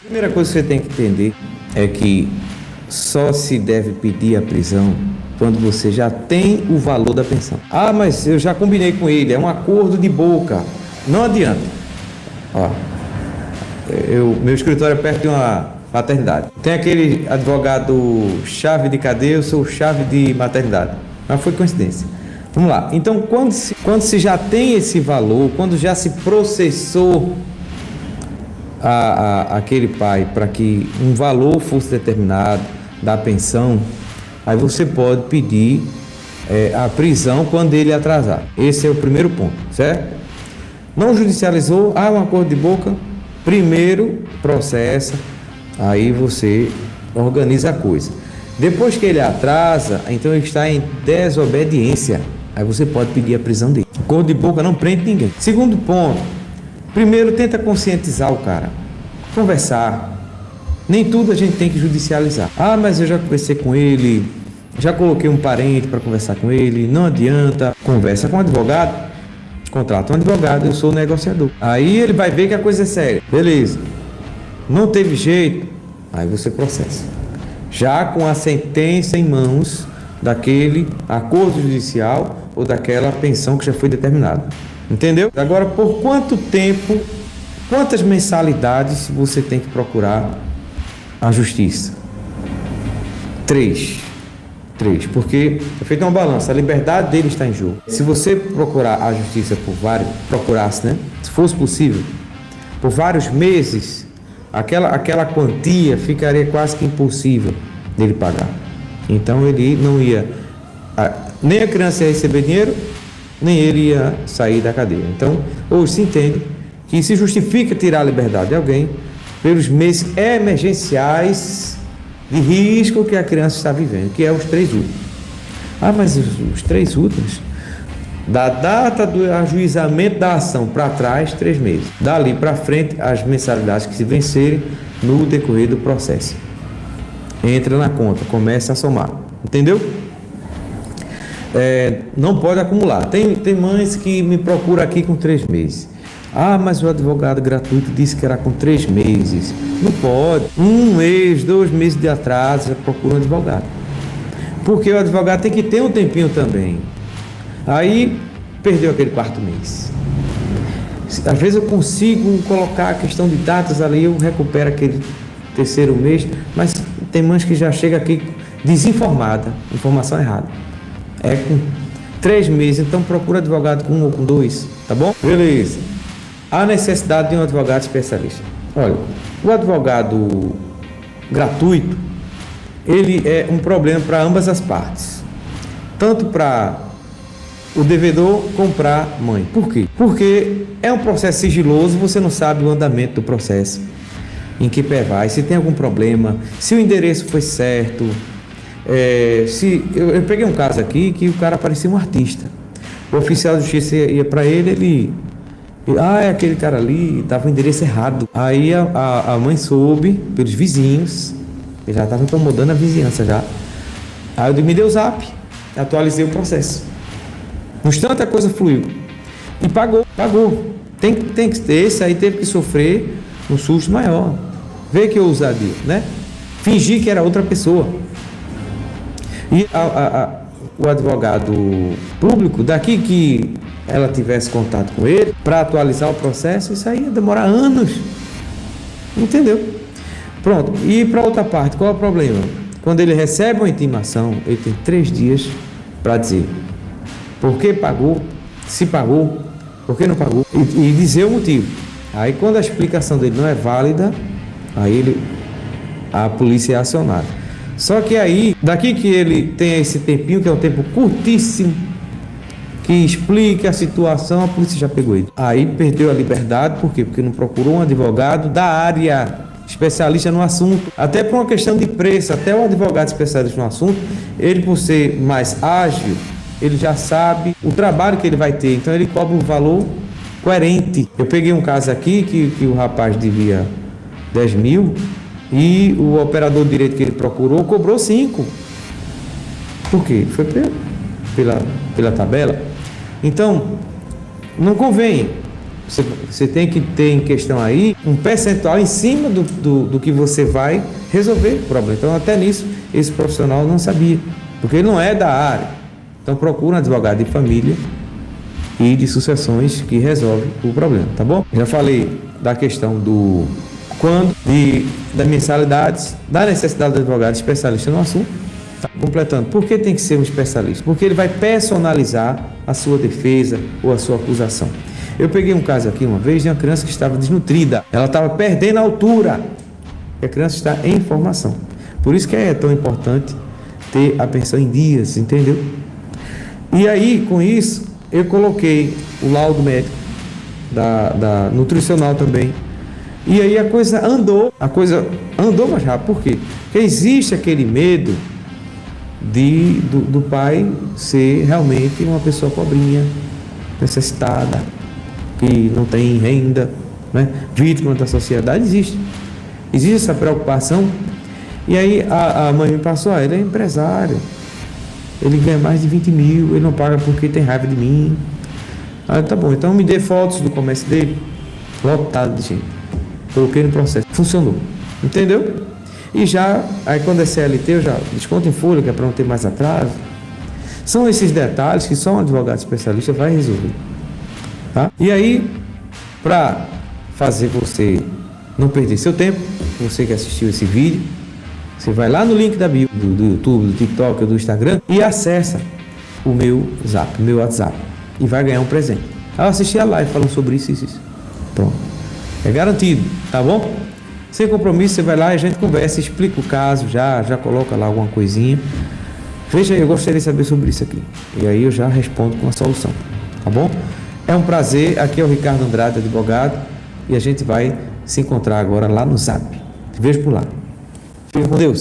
A primeira coisa que você tem que entender é que só se deve pedir a prisão quando você já tem o valor da pensão. Ah, mas eu já combinei com ele, é um acordo de boca. Não adianta. Ó, meu escritório é perto de uma maternidade. Tem aquele advogado chave de cadeia, eu sou chave de maternidade. Mas foi coincidência. Vamos lá. Então, quando se já tem esse valor, quando já se processou aquele pai para que um valor fosse determinado da pensão, aí você pode pedir a prisão quando ele atrasar. Esse é o primeiro ponto, certo? Não judicializou, um acordo de boca, primeiro processa, aí você organiza a coisa. Depois que ele atrasa, então ele está em desobediência, aí você pode pedir a prisão dele. Acordo de boca não prende ninguém. Segundo ponto, primeiro tenta conscientizar o cara, conversar. Nem tudo a gente tem que judicializar. Mas eu já conversei com ele, já coloquei um parente para conversar com ele, não adianta. Conversa com um advogado, contrata um advogado, eu sou negociador. Aí ele vai ver que a coisa é séria. Beleza. Não teve jeito, aí você processa. Já com a sentença em mãos daquele acordo judicial ou daquela pensão que já foi determinada. Entendeu? Agora, por quanto tempo, quantas mensalidades você tem que procurar a justiça? 3, porque é feita uma balança, a liberdade dele está em jogo. Se você procurar a justiça se fosse possível, por vários meses, aquela quantia ficaria quase que impossível dele pagar. Então ele não ia, nem a criança ia receber dinheiro, nem ele ia sair da cadeia. Então, hoje se entende que se justifica tirar a liberdade de alguém pelos meses emergenciais de risco que a criança está vivendo, que é os 3 últimos. Mas os 3 últimos, da data do ajuizamento da ação para trás, 3 meses. Dali para frente, as mensalidades que se vencerem no decorrer do processo. Entra na conta, começa a somar. Entendeu? Não pode acumular. Tem mães que me procuram aqui com 3 meses. Mas o advogado gratuito disse que era com 3 meses. Não pode. 1 mês, 2 meses de atraso, já procura um advogado. Porque o advogado tem que ter um tempinho também. Aí, perdeu aquele 4º mês. Às vezes eu consigo colocar a questão de datas ali, eu recupero aquele 3º mês, mas tem mães que já chega aqui desinformada, informação errada. Com 3 meses, então procura advogado com 1 ou com 2, tá bom? Beleza. A necessidade de um advogado especialista. Olha, o advogado gratuito, ele é um problema para ambas as partes. Tanto para o devedor como para a mãe. Por quê? Porque é um processo sigiloso, você não sabe o andamento do processo, em que pé vai, se tem algum problema, se o endereço foi certo. Eu peguei um caso aqui que o cara parecia um artista. O oficial de justiça ia para ele é aquele cara ali, dava o endereço errado. Aí a mãe soube pelos vizinhos, ele já estava incomodando a vizinhança já. Aí me deu o zap, atualizei o processo. No instante a coisa fluiu. E pagou. Tem que ter, esse aí teve que sofrer um susto maior. Vê que ousadia, né? Fingir que era outra pessoa. E o advogado público, daqui que ela tivesse contato com ele, para atualizar o processo, isso aí ia demorar anos. Entendeu? Pronto. E para outra parte, qual é o problema? Quando ele recebe uma intimação, ele tem 3 dias para dizer por que pagou, se pagou, por que não pagou, e dizer o motivo. Aí quando a explicação dele não é válida, aí a polícia é acionada. Só que aí, daqui que ele tem esse tempinho, que é um tempo curtíssimo, que explica a situação, a polícia já pegou ele. Aí perdeu a liberdade, por quê? Porque não procurou um advogado da área, especialista no assunto. Até por uma questão de preço, até um advogado especialista no assunto, ele por ser mais ágil, ele já sabe o trabalho que ele vai ter, então ele cobra um valor coerente. Eu peguei um caso aqui que o rapaz devia 10 mil e o operador de direito que ele procurou cobrou 5. Por quê? Foi pela tabela. Então, não convém Você tem que ter em questão aí um percentual em cima do que você vai resolver o problema. Então, até nisso, esse profissional não sabia, porque ele não é da área. Então, procura um advogado de família e de sucessões que resolve o problema, tá bom? Já falei da questão do quando, das mensalidades, da necessidade do advogado especialista no assunto. Tá completando. Por que tem que ser um especialista? Porque ele vai personalizar a sua defesa ou a sua acusação. Eu peguei um caso aqui uma vez de uma criança que estava desnutrida. Ela estava perdendo a altura. E a criança está em formação. Por isso que é tão importante ter a pensão em dias, entendeu? E aí, com isso, eu coloquei o laudo médico, da nutricional também. E aí a coisa andou mais rápido. Por quê? Porque existe aquele medo do pai ser realmente uma pessoa pobrinha, necessitada, que não tem renda, né? Vítima da sociedade. Existe essa preocupação. E aí a mãe me passou, ele é empresário, ele ganha mais de 20 mil, ele não paga porque tem raiva de mim. Aí tá bom, então me dê fotos do comércio dele, lotado de gente. Coloquei no processo, funcionou, entendeu? E já, aí quando é CLT, eu já desconto em folha, que é para não ter mais atraso. São esses detalhes que só um advogado especialista vai resolver, tá? E aí, para fazer você não perder seu tempo, você que assistiu esse vídeo, você vai lá no link da bio, do YouTube, do TikTok ou do Instagram e acessa o meu Zap, o meu WhatsApp, e vai ganhar um presente. Eu assisti a live falando sobre isso. Pronto. É garantido, tá bom? Sem compromisso, você vai lá e a gente conversa, explica o caso, já coloca lá alguma coisinha. Veja aí, eu gostaria de saber sobre isso aqui. E aí eu já respondo com a solução, tá bom? É um prazer, aqui é o Ricardo Andrade, advogado, e a gente vai se encontrar agora lá no Zap. Te vejo por lá. Fique com Deus.